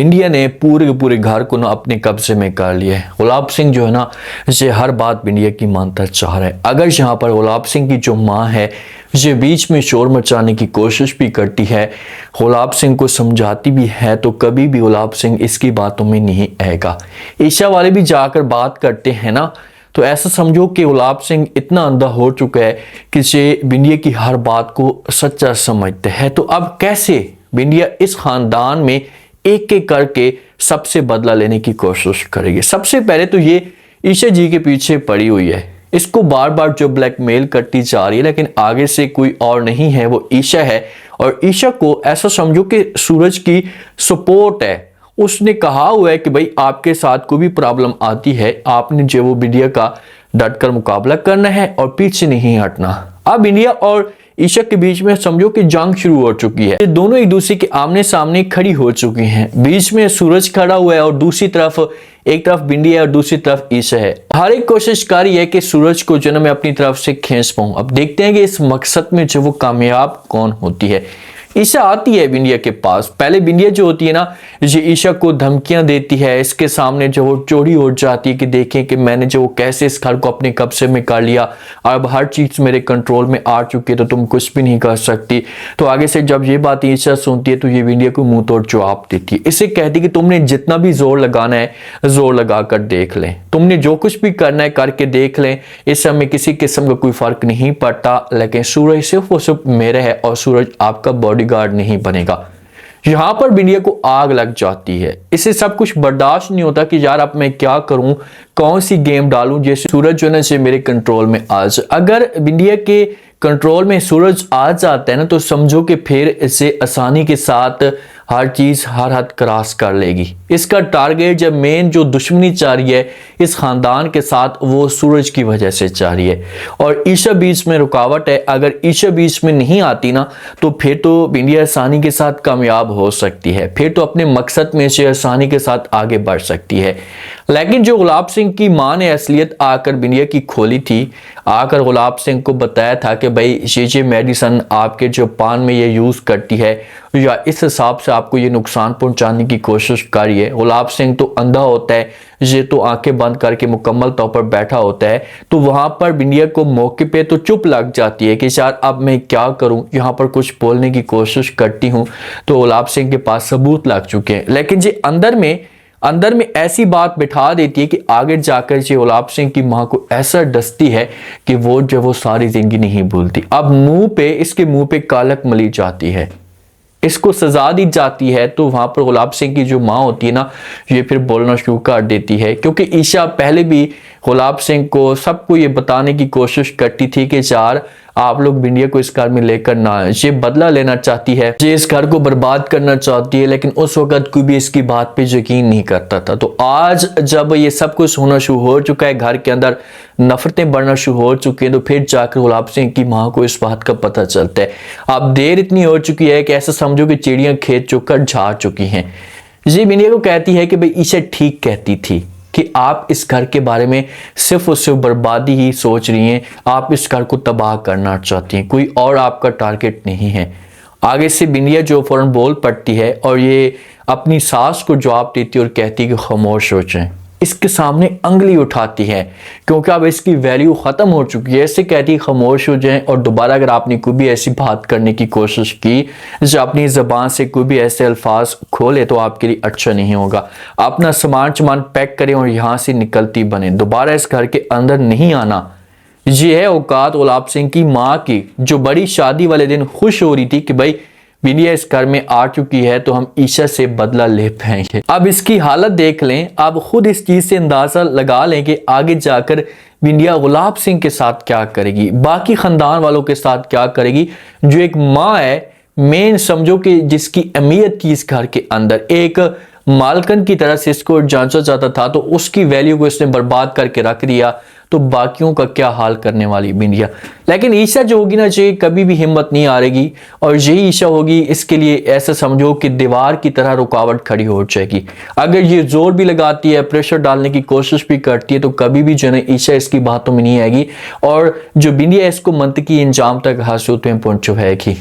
बिंदिया ने पूरे के पूरे घर को ना अपने कब्जे में कर लिया है। गुलाब सिंह जो है ना ये हर बात बिंदिया की मानता चाह रहा है। अगर यहाँ पर गुलाब सिंह की जो माँ है ये बीच में शोर मचाने की कोशिश भी करती है, गुलाब सिंह को समझाती भी है, तो कभी भी गुलाब सिंह इसकी बातों में नहीं आएगा। ईशा वाले भी जाकर बात करते हैं ना, तो ऐसा समझो कि गुलाब सिंह इतना अंधा हो चुका है कि ये बिंदिया की हर बात को सच्चा समझते हैं। तो अब कैसे बिंदिया इस खानदान में एक एक करके सबसे बदला लेने की कोशिश करेगी। सबसे पहले तो ये ईशा जी के पीछे पड़ी हुई है, इसको बार बार जो ब्लैकमेल करती जा रही है, लेकिन आगे से कोई और नहीं है, वो ईशा है। और ईशा को ऐसा समझो कि सूरज की सपोर्ट है। उसने कहा हुआ है कि भाई आपके साथ कोई भी प्रॉब्लम आती है, आपने जो वो बिंदिया का डटकर मुकाबला करना है और पीछे नहीं हटना। अब बिंदिया और ईशा के बीच में समझो कि जंग शुरू हो चुकी है। ये दोनों एक दूसरे के आमने सामने खड़ी हो चुकी हैं। बीच में सूरज खड़ा हुआ है और दूसरी तरफ एक तरफ बिंदिया है और दूसरी तरफ ईशा है। हर एक कोशिश कर रही है कि सूरज को जो मैं अपनी तरफ से खींच पाऊं। अब देखते हैं कि इस मकसद में जो वो कामयाब कौन होती है। ईशा आती है बिंदिया के पास। पहले बिंदिया जो होती है ना ये ईशा को धमकियां देती है, इसके सामने जो वो चोरी हो जाती है कि देखें कि मैंने जो कैसे इस घर को अपने कब्जे में कर लिया, अब हर चीज मेरे कंट्रोल में आ चुकी है, तो तुम कुछ भी नहीं कर सकती। तो आगे से जब ये बात ईशा सुनती है तो ये बिंदिया को मुंह तोड़ जवाब देती है। इसे कहती है कि तुमने जितना भी जोर लगाना है जोर लगा कर देख लें, तुमने जो कुछ भी करना है करके देख लें, इस समय किसी किस्म का कोई फर्क नहीं पड़ता, लेकिन सूरज सिर्फ और सिर्फ मेरा है और सूरज आपका बॉडीगार्ड नहीं बनेगा। यहां पर बिंदिया को आग लग जाती है। इसे सब कुछ बर्दाश्त नहीं होता कि यार अब मैं क्या करूं, कौन सी गेम डालूं जैसे सूरज जो है मेरे कंट्रोल में आ जाए। अगर बिंदिया के कंट्रोल में सूरज आ जाता है ना तो समझो कि फिर इसे आसानी के साथ हर चीज हर हद क्रॉस कर लेगी। इसका टारगेट जब मेन जो दुश्मनी चाह रही है इस खानदान के साथ वो सूरज की वजह से चाह रही है और ईशा बीच में रुकावट है। अगर ईशा बीच में नहीं आती ना तो फिर तो बिंदिया आसानी के साथ कामयाब हो सकती है, फिर तो अपने मकसद में से आसानी के साथ आगे बढ़ सकती है। लेकिन जो गुलाब सिंह की मां ने असलियत आकर बिंदिया की खोली थी, आकर गुलाब सिंह को बताया था कि भाई ये मेडिसिन आपके जो पान में ये यूज करती है या इस हिसाब से आपको ये नुकसान पहुंचाने की कोशिश कर रही है। गुलाब सिंह तो अंधा होता है, ये तो आंखें बंद करके मुकम्मल तौर पर बैठा होता है। तो वहां पर बिंदिया को मौके पे तो चुप लग जाती है कि यार अब मैं क्या करूं, यहाँ पर कुछ बोलने की कोशिश करती हूँ तो गुलाब सिंह के पास सबूत लग चुके हैं। लेकिन ये अंदर में ऐसी बात बिठा देती है कि आगे जाकर ये गुलाब सिंह की मां को ऐसा डसती है कि वो सारी जिंदगी नहीं भूलती। अब इसके मुंह पे कालक मली जाती है, इसको सजा दी जाती है। तो वहां पर गुलाब सिंह की जो माँ होती है ना ये फिर बोलना शुरू कर देती है, क्योंकि ईशा पहले भी गुलाब सिंह को सबको ये बताने की कोशिश करती थी कि यार आप लोग बिंदिया को इस घर में लेकर ना आए, ये बदला लेना चाहती है, ये इस घर को बर्बाद करना चाहती है। लेकिन उस वक्त कोई भी इसकी बात पे यकीन नहीं करता था। तो आज जब ये सब कुछ होना शुरू हो चुका है, घर के अंदर नफरतें बढ़ना शुरू हो चुकी हैं, तो फिर जाकर गुलाब सिंह की मां को इस बात का पता चलता है। अब देर इतनी हो चुकी है कि ऐसा समझो कि चिड़ियां खेत चुककर झाड़ चुकी हैं। ये बिंदिया को कहती है कि भाई ईशा ठीक कहती थी कि आप इस घर के बारे में सिर्फ और सिर्फ बर्बादी ही सोच रही हैं, आप इस घर को तबाह करना चाहती हैं, कोई और आपका टारगेट नहीं है। आगे से बिंदिया जो फौरन बोल पड़ती है और ये अपनी सास को जवाब देती है और कहती है कि खामोश हो जाएं। इसके सामने अंगली उठाती है क्योंकि अब इसकी वैल्यू खत्म हो चुकी है। ऐसे कहती है खामोश हो जाएं और दोबारा अगर आपने कोई भी ऐसी बात करने की कोशिश की, जो अपनी जबान से कोई भी ऐसे अल्फाज खोले तो आपके लिए अच्छा नहीं होगा। अपना सामान पैक करें और यहाँ से निकलती बने, दोबारा इस घर के अंदर नहीं आना। ये है औकात गुलाब सिंह की माँ की, जो बड़ी शादी वाले दिन खुश हो रही थी कि भाई बिंदिया इस घर में आ चुकी है तो हम ईशा से बदला ले पाएंगे। अब इसकी हालत देख लें, अब खुद इस चीज से अंदाजा लगा लें कि आगे जाकर बिंदिया गुलाब सिंह के साथ क्या करेगी, बाकी खानदान वालों के साथ क्या करेगी। जो एक माँ है मेन समझो कि जिसकी अहमियत थी इस घर के अंदर, एक मालकन की तरह से इसको जांचा जाता था, तो उसकी वैल्यू को इसने बर्बाद करके रख दिया, तो बाकियों का क्या हाल करने वाली बिंदिया। लेकिन ईशा जो होगी ना ये कभी भी हिम्मत नहीं हारेगी और यही ईशा होगी इसके लिए ऐसा समझो कि दीवार की तरह रुकावट खड़ी हो जाएगी। अगर ये जोर भी लगाती है, प्रेशर डालने की कोशिश भी करती है, तो कभी भी जो है ईशा इसकी बातों में नहीं आएगी और जो बिंदिया इसको मंतकी इंजाम तक हासिल में पहुंचवाएगी।